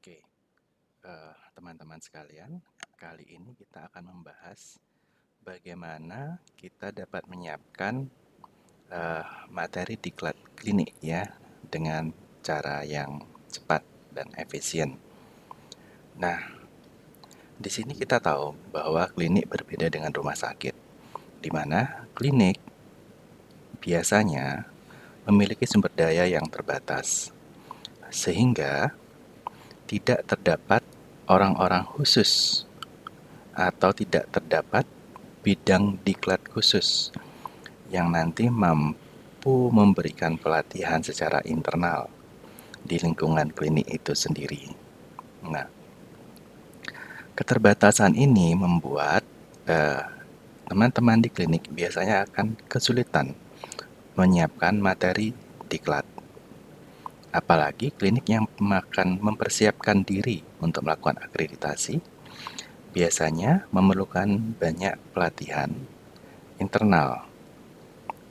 Oke, teman-teman sekalian, kali ini kita akan membahas bagaimana kita dapat menyiapkan materi diklat klinik ya dengan cara yang cepat dan efisien. Nah, di sini kita tahu bahwa klinik berbeda dengan rumah sakit, di mana klinik biasanya memiliki sumber daya yang terbatas, sehingga tidak terdapat orang-orang khusus atau tidak terdapat bidang diklat khusus yang nanti mampu memberikan pelatihan secara internal di lingkungan klinik itu sendiri. Nah, keterbatasan ini membuat teman-teman di klinik biasanya akan kesulitan menyiapkan materi diklat. Apalagi klinik yang akan mempersiapkan diri untuk melakukan akreditasi biasanya memerlukan banyak pelatihan internal.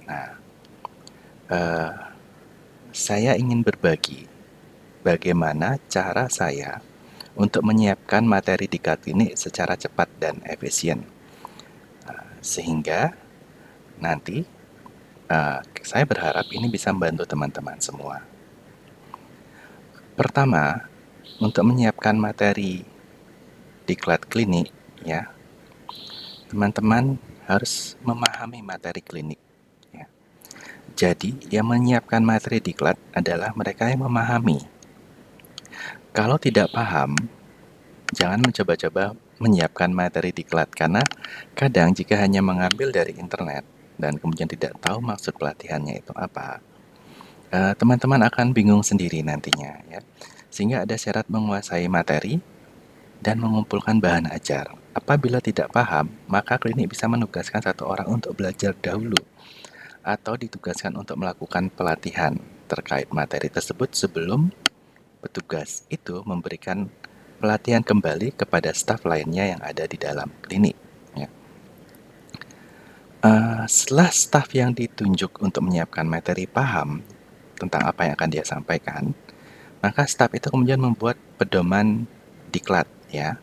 Nah, saya ingin berbagi bagaimana cara saya untuk menyiapkan materi diklat ini secara cepat dan efisien. Sehingga nanti saya berharap ini bisa membantu teman-teman semua. Pertama, untuk menyiapkan materi diklat klinik ya, teman-teman harus memahami materi klinik ya. Jadi, yang menyiapkan materi diklat adalah mereka yang memahami. Kalau tidak paham, jangan mencoba-coba menyiapkan materi diklat karena kadang jika hanya mengambil dari internet dan kemudian tidak tahu maksud pelatihannya itu apa, teman-teman akan bingung sendiri nantinya ya. Sehingga ada syarat menguasai materi dan mengumpulkan bahan ajar. Apabila tidak paham, maka klinik bisa menugaskan satu orang untuk belajar dahulu atau ditugaskan untuk melakukan pelatihan terkait materi tersebut sebelum petugas itu memberikan pelatihan kembali kepada staf lainnya yang ada di dalam klinik. Ya. Setelah staf yang ditunjuk untuk menyiapkan materi paham tentang apa yang akan dia sampaikan, maka staf itu kemudian membuat pedoman diklat. Ya,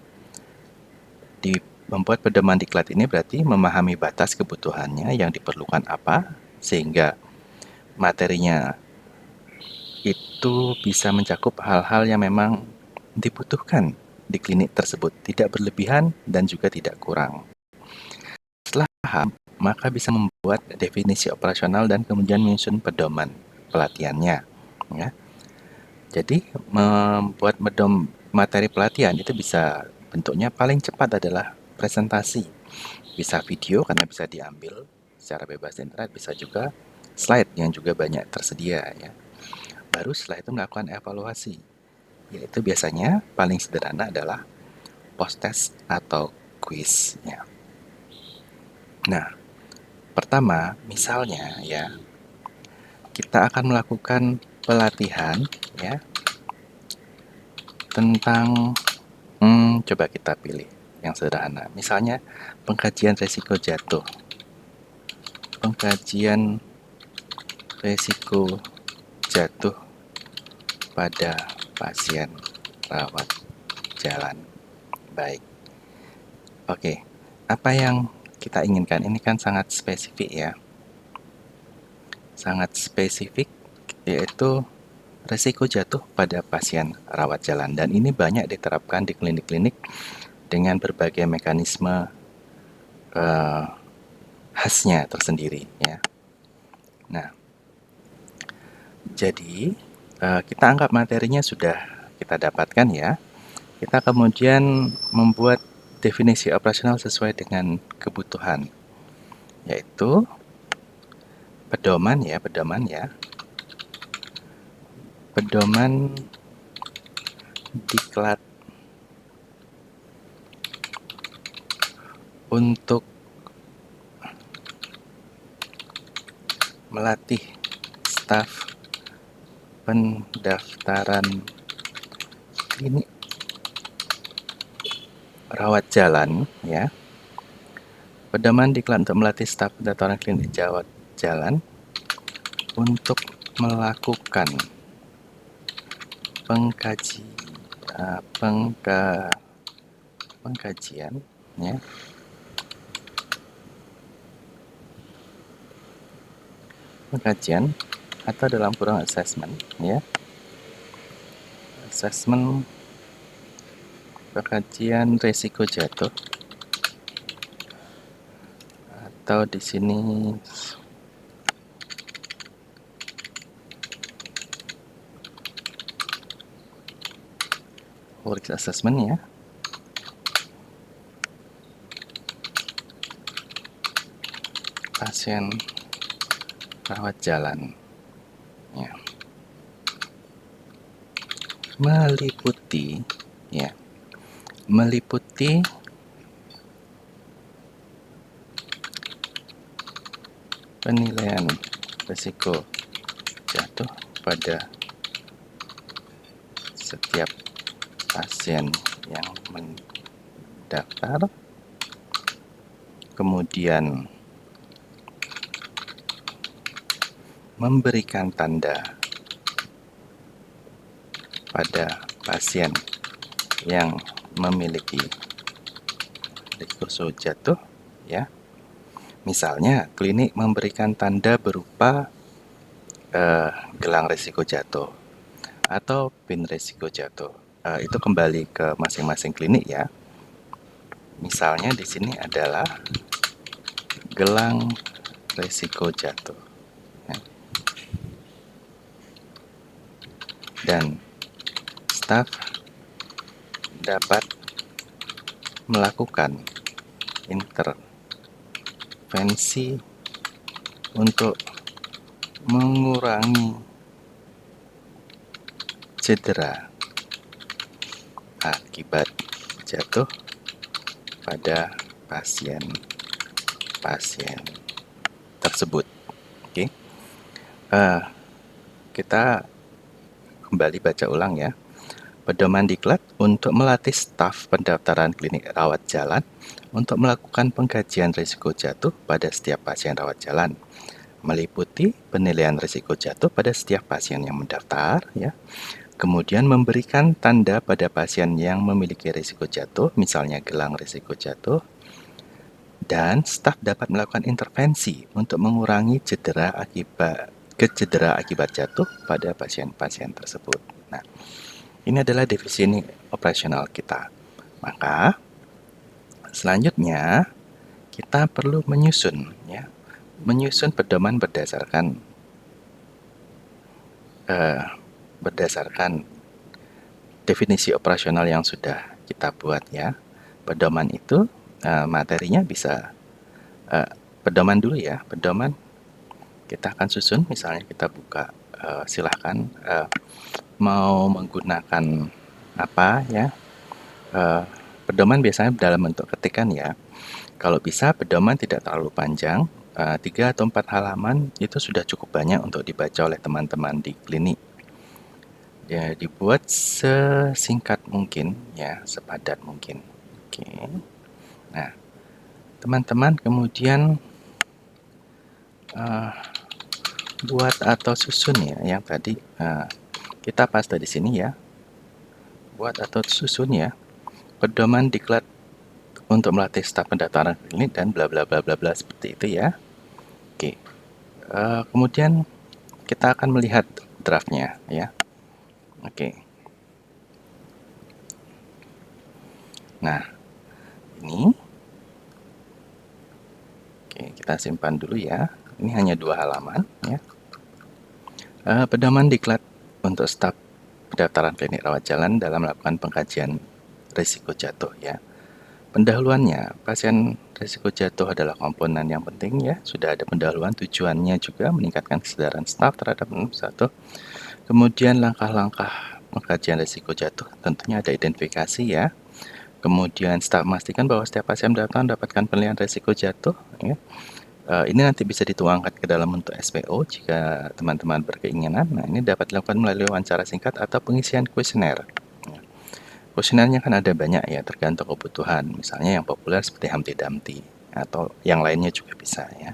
membuat pedoman diklat ini berarti memahami batas kebutuhannya yang diperlukan apa, sehingga materinya itu bisa mencakup hal-hal yang memang dibutuhkan di klinik tersebut, tidak berlebihan dan juga tidak kurang. Setelah paham, maka bisa membuat definisi operasional dan kemudian menyusun pedoman pelatihannya. Ya. Jadi membuat materi pelatihan itu bisa bentuknya paling cepat adalah presentasi. Bisa video karena bisa diambil secara bebas di internet, bisa juga slide yang juga banyak tersedia ya. Baru setelah itu melakukan evaluasi, yaitu biasanya paling sederhana adalah post test atau quiz ya. Nah, pertama misalnya ya, kita akan melakukan pelatihan ya tentang coba kita pilih yang sederhana. Misalnya pengkajian risiko jatuh. Pengkajian risiko jatuh pada pasien rawat jalan. Baik. Oke. Apa yang kita inginkan ini kan sangat spesifik ya. Sangat spesifik, yaitu risiko jatuh pada pasien rawat jalan, dan ini banyak diterapkan di klinik-klinik dengan berbagai mekanisme khasnya tersendiri ya. Nah, jadi kita anggap materinya sudah kita dapatkan ya. Kita kemudian membuat definisi operasional sesuai dengan kebutuhan, yaitu pedoman ya, pedoman diklat untuk melatih staf pendaftaran klinik rawat jalan ya. Pedoman diklat untuk melatih staf pendaftaran klinik rawat jalan untuk melakukan pengkajian pengkajian ya. Pengkajian atau dalam kurung assessment ya. Assessment pengkajian risiko jatuh, atau di sini risk assessment ya. Pasien rawat jalan ya. Meliputi penilaian risiko jatuh pada setiap pasien yang mendaftar, kemudian memberikan tanda pada pasien yang memiliki risiko jatuh ya. Misalnya klinik memberikan tanda berupa gelang risiko jatuh atau pin risiko jatuh. Itu kembali ke masing-masing klinik ya. Misalnya di sini adalah gelang risiko jatuh ya. Dan staf dapat melakukan intervensi untuk mengurangi cedera akibat jatuh pada pasien tersebut. Oke. Kita kembali baca ulang ya. Pedoman diklat untuk melatih staf pendaftaran klinik rawat jalan untuk melakukan pengkajian risiko jatuh pada setiap pasien rawat jalan, meliputi penilaian risiko jatuh pada setiap pasien yang mendaftar ya. Kemudian memberikan tanda pada pasien yang memiliki risiko jatuh, misalnya gelang risiko jatuh, dan staf dapat melakukan intervensi untuk mengurangi cedera akibat jatuh pada pasien-pasien tersebut. Nah, ini adalah definisi operasional kita. Maka selanjutnya kita perlu menyusun pedoman berdasarkan definisi operasional yang sudah kita buat ya. Pedoman itu materinya bisa pedoman dulu ya. Pedoman kita akan susun, misalnya kita buka, silahkan mau menggunakan apa ya. Pedoman biasanya dalam bentuk ketikan ya. Kalau bisa pedoman tidak terlalu panjang, 3 atau 4 halaman itu sudah cukup banyak untuk dibaca oleh teman-teman di klinik. Ya, dibuat sesingkat mungkin ya, sepadat mungkin. Oke. Nah, teman-teman kemudian buat atau susun ya, yang tadi kita paste di sini ya. Buat atau susun ya, pedoman diklat untuk melatih staf pendaftaran klinik dan bla bla bla bla bla, seperti itu ya. Oke. Kemudian kita akan melihat draftnya ya. Oke. Nah, ini oke, kita simpan dulu ya. Ini hanya 2 halaman ya. Pedoman diklat untuk staf pendaftaran klinik rawat jalan dalam melakukan pengkajian risiko jatuh ya. Pendahuluannya, pasien risiko jatuh adalah komponen yang penting ya. Sudah ada pendahuluan, tujuannya juga meningkatkan kesadaran staf terhadap satu. Kemudian langkah-langkah pengkajian risiko jatuh, tentunya ada identifikasi ya. Kemudian staf memastikan bahwa setiap pasien datang mendapatkan penilaian risiko jatuh ya. Ini nanti bisa dituangkan ke dalam bentuk SPO jika teman-teman berkeinginan. Nah, ini dapat dilakukan melalui wawancara singkat atau pengisian kuesioner. Kuesionernya kan ada banyak ya, tergantung kebutuhan. Misalnya yang populer seperti Humpty Dumpty atau yang lainnya juga bisa ya.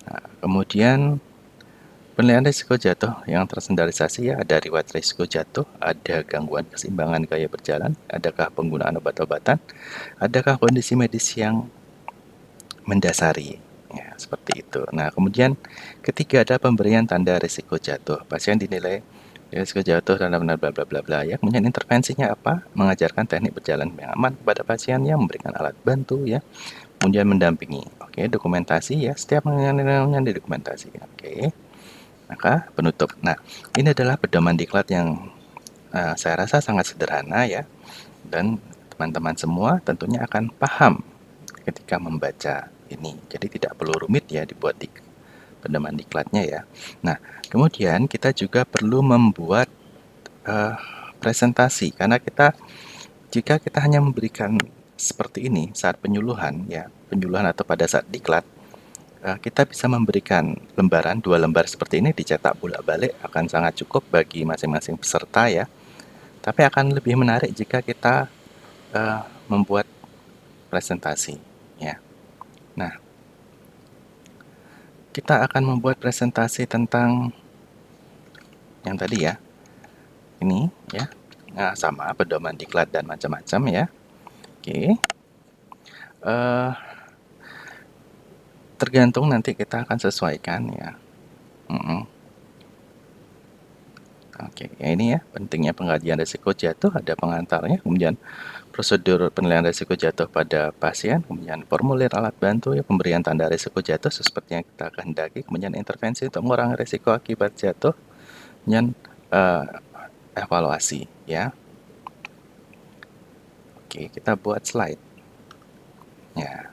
Nah, kemudian penilaian risiko jatuh yang terstandarisasi ya, ada riwayat risiko jatuh, ada gangguan keseimbangan gaya berjalan, adakah penggunaan obat-obatan, adakah kondisi medis yang mendasari, ya seperti itu. Nah, kemudian ketika ada pemberian tanda risiko jatuh, pasien dinilai risiko jatuh dalam bla bla bla bla ya. Kemudian intervensinya apa? Mengajarkan teknik berjalan yang aman kepada pasien, ya, memberikan alat bantu ya, kemudian mendampingi. Oke, dokumentasi ya, setiap mengenai dokumentasi. Oke. Maka penutup. Nah, ini adalah pedoman diklat yang saya rasa sangat sederhana ya, dan teman-teman semua tentunya akan paham ketika membaca ini. Jadi tidak perlu rumit ya dibuat di pedoman diklatnya ya. Nah, kemudian kita juga perlu membuat presentasi, karena jika kita hanya memberikan seperti ini saat penyuluhan ya, penyuluhan atau pada saat diklat, kita bisa memberikan lembaran, 2 lembar seperti ini dicetak bolak-balik akan sangat cukup bagi masing-masing peserta ya. Tapi akan lebih menarik jika kita membuat presentasi ya. Nah, kita akan membuat presentasi tentang yang tadi ya. Ini ya. Nah, sama pedoman diklat dan macam-macam ya. Oke. Tergantung nanti kita akan sesuaikan ya. Oke, ya ini ya pentingnya pengkajian risiko jatuh, ada pengantarnya, kemudian prosedur penilaian risiko jatuh pada pasien, kemudian formulir alat bantu ya, pemberian tanda risiko jatuh seperti yang kita kehendaki, kemudian intervensi untuk mengurangi risiko akibat jatuh, kemudian evaluasi ya. Oke, kita buat slide. Ya,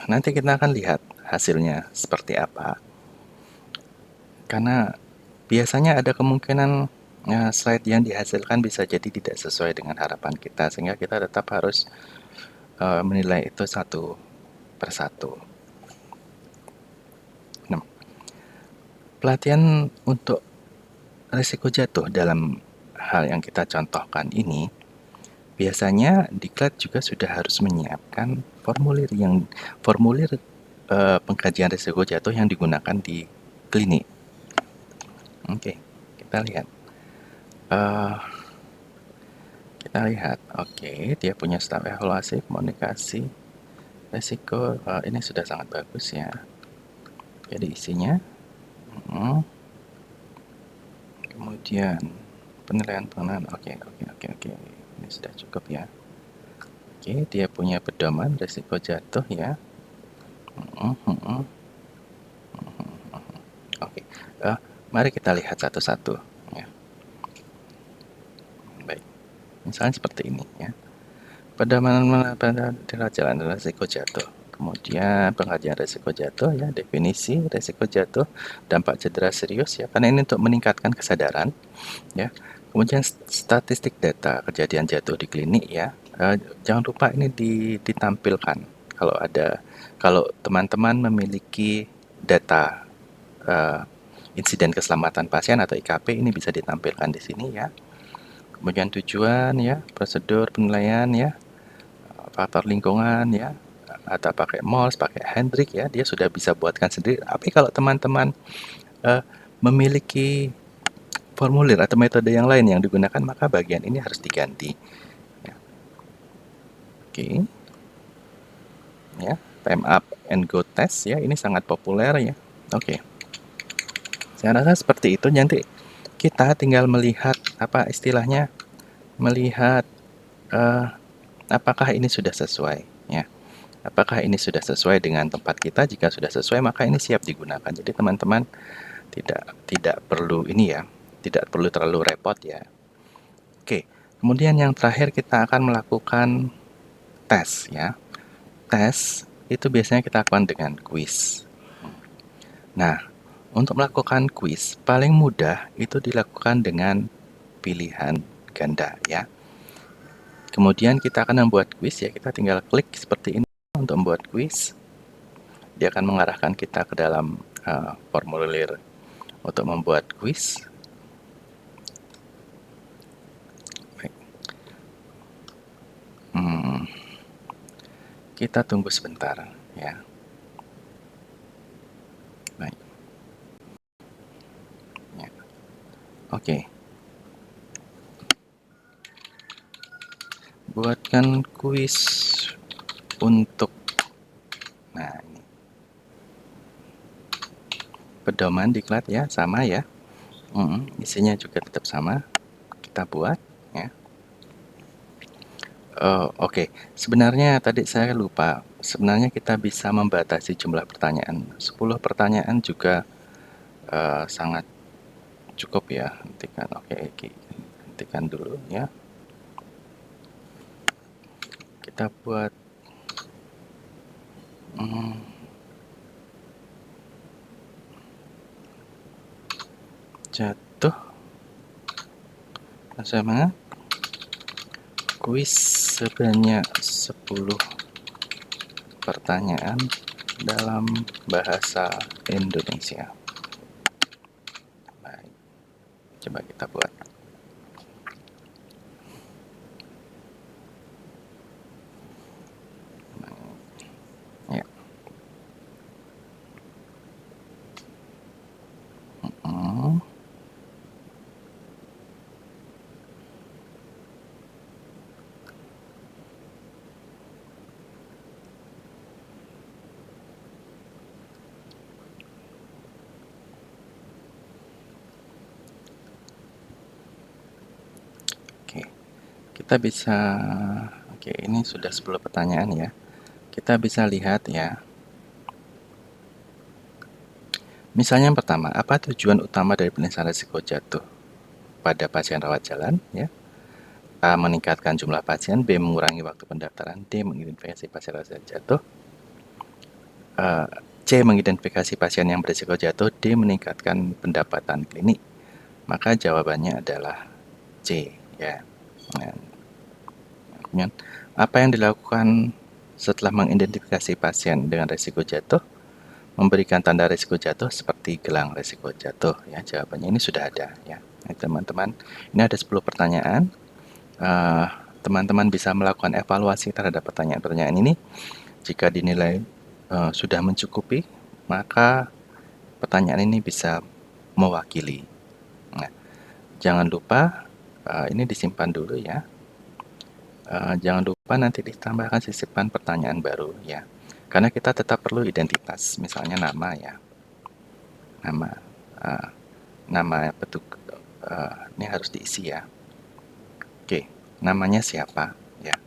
nanti kita akan lihat hasilnya seperti apa. Karena biasanya ada kemungkinan slide yang dihasilkan bisa jadi tidak sesuai dengan harapan kita, sehingga kita tetap harus menilai itu satu persatu. Nah, pelatihan untuk risiko jatuh dalam hal yang kita contohkan ini, biasanya diklat juga sudah harus menyiapkan formulir pengkajian risiko jatuh yang digunakan di klinik. Oke, kita lihat. Oke, dia punya staf evaluasi, komunikasi, risiko. Ini sudah sangat bagus ya. Jadi isinya, kemudian penilaian pengenalan. Oke. Ini sudah cukup ya. Oke, dia punya pedoman risiko jatuh ya. Oke, mari kita lihat satu-satu ya. Baik, misalnya seperti ini ya. Pedoman jalan risiko jatuh, kemudian pengkajian risiko jatuh ya, definisi risiko jatuh, dampak cedera serius ya, karena ini untuk meningkatkan kesadaran ya. Kemudian statistik data kejadian jatuh di klinik ya. Jangan lupa ini ditampilkan kalau teman-teman memiliki data insiden keselamatan pasien atau IKP, ini bisa ditampilkan di sini ya. Kemudian tujuan ya, prosedur penilaian ya, faktor lingkungan ya, atau pakai MOLS, pakai Hendrik ya, dia sudah bisa buatkan sendiri. Tapi kalau teman-teman memiliki formulir atau metode yang lain yang digunakan, maka bagian ini harus diganti ya. Oke ya, time up and go test ya, ini sangat populer ya. Oke, saya rasa seperti itu. Nanti kita tinggal melihat melihat apakah ini sudah sesuai ya, apakah ini sudah sesuai dengan tempat kita. Jika sudah sesuai, maka ini siap digunakan. Jadi teman-teman tidak perlu ini ya, tidak perlu terlalu repot ya. Oke, kemudian yang terakhir kita akan melakukan tes ya. Tes itu biasanya kita lakukan dengan kuis. Nah, untuk melakukan kuis paling mudah itu dilakukan dengan pilihan ganda ya. Kemudian kita akan membuat kuis ya, kita tinggal klik seperti ini untuk membuat kuis. Dia akan mengarahkan kita ke dalam formulir untuk membuat kuis. Baik. Kita tunggu sebentar ya. Baik. Oke. Buatkan kuis untuk, nah ini pedoman diklat ya, sama ya. Isinya juga tetap sama. Kita buat ya. Oke. Sebenarnya tadi saya lupa. Sebenarnya kita bisa membatasi jumlah pertanyaan. 10 pertanyaan juga sangat cukup ya. Hentikan. Oke, hentikan dulu ya. Kita buat jatuh sama kuis sebanyak 10 pertanyaan dalam bahasa Indonesia. Baik, coba kita buat. Ya. Oke, kita bisa, oke ini sudah 10 pertanyaan ya. Kita bisa lihat ya. Misalnya yang pertama, apa tujuan utama dari penelitian risiko jatuh pada pasien rawat jalan ya? A. Meningkatkan jumlah pasien, B. Mengurangi waktu pendaftaran, D. Mengidentifikasi pasien rawat jatuh, C. Mengidentifikasi pasien yang berisiko jatuh, D. Meningkatkan pendapatan klinik. Maka jawabannya adalah C ya. Nah, kemudian apa yang dilakukan setelah mengidentifikasi pasien dengan risiko jatuh? Memberikan tanda risiko jatuh seperti gelang risiko jatuh ya. Jawabannya ini sudah ada ya. Nah, teman-teman, ini ada 10 pertanyaan. Teman-teman bisa melakukan evaluasi terhadap pertanyaan-pertanyaan ini. Jika dinilai sudah mencukupi, maka pertanyaan ini bisa mewakili. Nah, jangan lupa ini disimpan dulu ya. Jangan lupa nanti ditambahkan sisipan pertanyaan baru ya. Karena kita tetap perlu identitas, misalnya nama ya. Nama ini harus diisi ya. Oke, namanya siapa ya.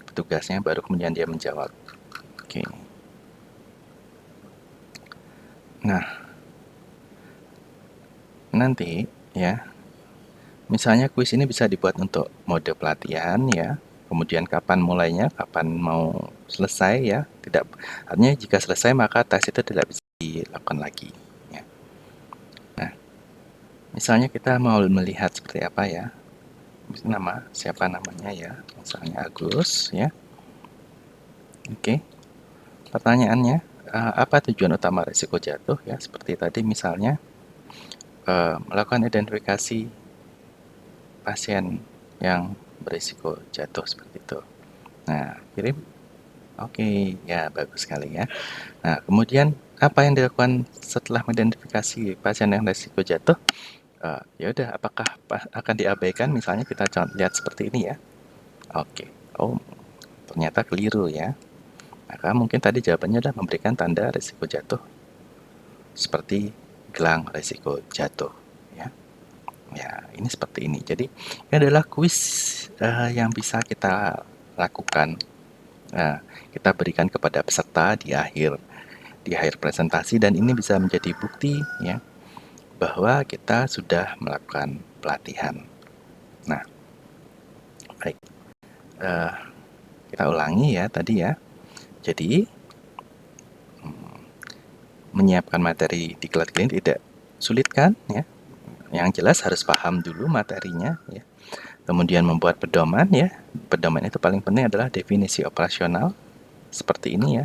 Petugasnya baru kemudian dia menjawab. Oke. Nah, nanti ya, misalnya kuis ini bisa dibuat untuk mode pelatihan ya. Kemudian kapan mulainya, kapan mau selesai ya. Tidak, artinya jika selesai maka tes itu tidak bisa dilakukan lagi ya. Nah, misalnya kita mau melihat seperti apa ya. Nama, siapa namanya ya. Misalnya Agus ya. Oke. Pertanyaannya, apa tujuan utama risiko jatuh ya. Seperti tadi misalnya melakukan identifikasi pasien yang berisiko jatuh seperti itu. Nah, kirim. Oke, ya bagus sekali ya. Nah, kemudian apa yang dilakukan setelah mengidentifikasi pasien yang berisiko jatuh? Ya udah, apakah akan diabaikan? Misalnya kita lihat seperti ini ya. Oke. Oh, ternyata keliru ya. Maka mungkin tadi jawabannya adalah memberikan tanda risiko jatuh seperti gelang risiko jatuh ya. Ya, ini seperti ini. Jadi, ini adalah kuis yang bisa kita lakukan. Kita berikan kepada peserta di akhir presentasi, dan ini bisa menjadi bukti ya bahwa kita sudah melakukan pelatihan. Nah, baik. Kita ulangi ya tadi ya. Jadi, menyiapkan materi diklat klinik tidak sulit kan ya. Yang jelas harus paham dulu materinya ya. Kemudian membuat pedoman ya. Pedoman itu paling penting adalah definisi operasional seperti ini ya.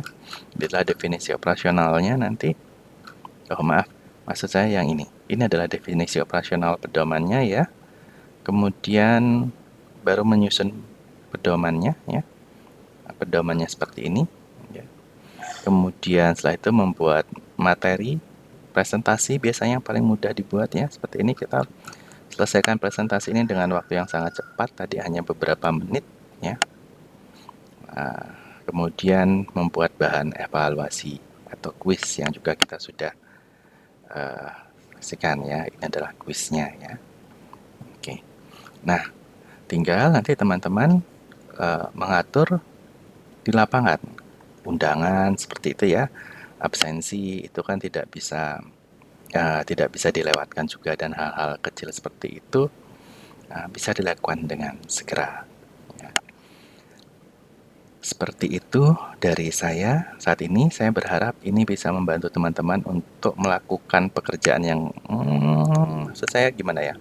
Inilah definisi operasionalnya nanti. Oh maaf, maksud saya yang ini. Ini adalah definisi operasional pedomannya ya. Kemudian baru menyusun pedomannya ya. Pedomannya seperti ini ya. Kemudian setelah itu membuat materi presentasi, biasanya yang paling mudah dibuat ya. Seperti ini kita selesaikan presentasi ini dengan waktu yang sangat cepat, tadi hanya beberapa menit ya. Kemudian membuat bahan evaluasi atau kuis yang juga kita sudah saksikan ya. Ini adalah kuisnya ya. Oke. Nah, tinggal nanti teman-teman mengatur di lapangan. Undangan seperti itu ya. Absensi itu kan tidak bisa dilewatkan juga, dan hal-hal kecil seperti itu bisa dilakukan dengan segera. Ya. Seperti itu dari saya saat ini. Saya berharap ini bisa membantu teman-teman untuk melakukan pekerjaan yang maksud saya gimana ya,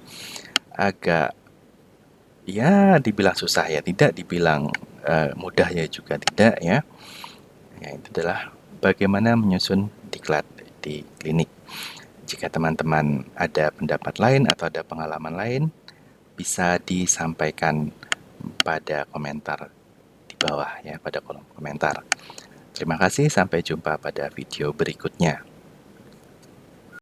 agak ya dibilang susah ya tidak, dibilang mudah ya juga tidak ya. Ya, itu adalah bagaimana menyusun diklat di klinik. Jika teman-teman ada pendapat lain atau ada pengalaman lain, bisa disampaikan pada komentar di bawah ya, pada kolom komentar. Terima kasih, sampai jumpa pada video berikutnya.